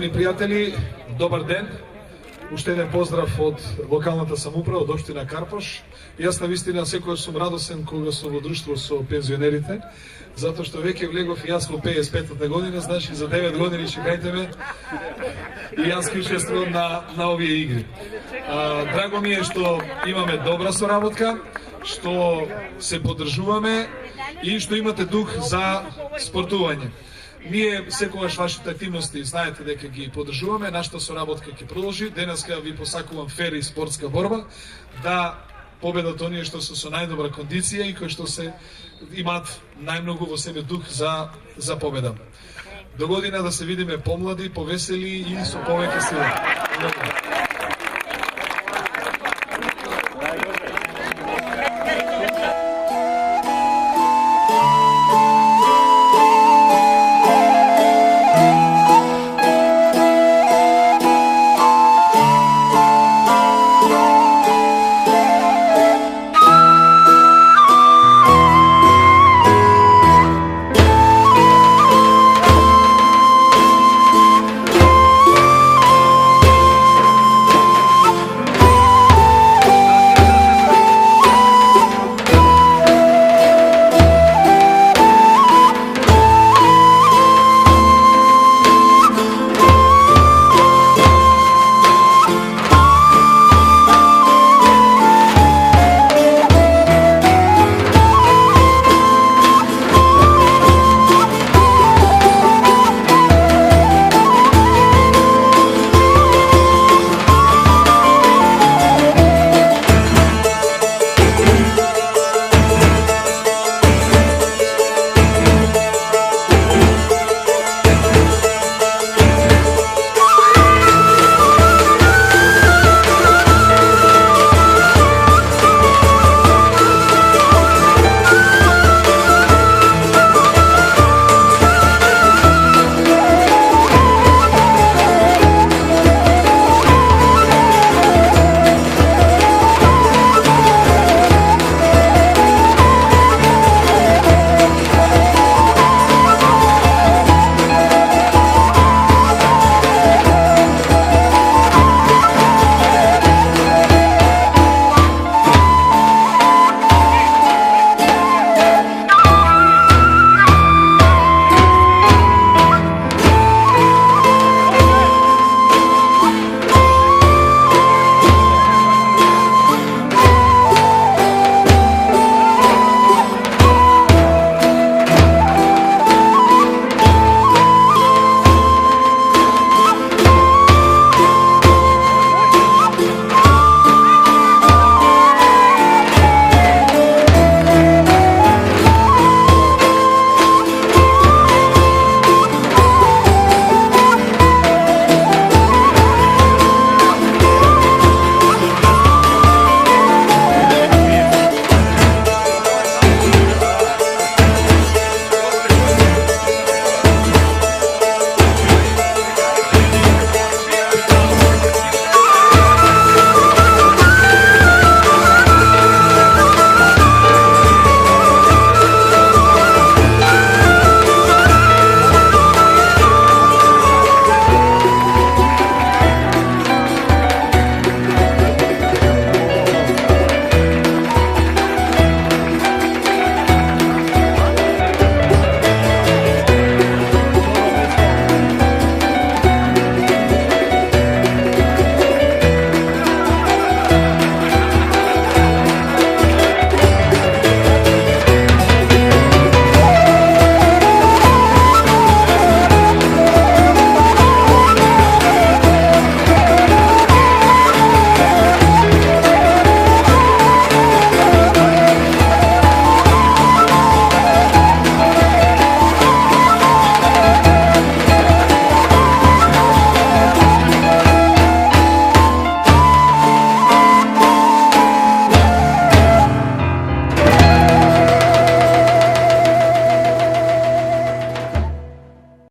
Уважавани пријатели, добар ден. Уште еден поздрав од локалната самоуправа, од општина Карпош. Јас на вистина секогаш сум радосен кога сум во друштво со пензионерите, затоа што веќе влегов и јас во 55-та година, значи за 9 години чекајте ме и јас ќе учествувам на овие игри. Драго ми е што имаме добра соработка, што се поддржуваме и што имате дух за спортување. Ние секогаш вашите активности знаете дека ги поддржуваме, нашата соработка ќе продолжи. Денеска ви посакувам фер и спортска борба, да победат оние што се со најдобра кондиција и кои што се имаат најмногу во себе дух за победа. До година да се видиме помлади, повесели и со повеќе сила.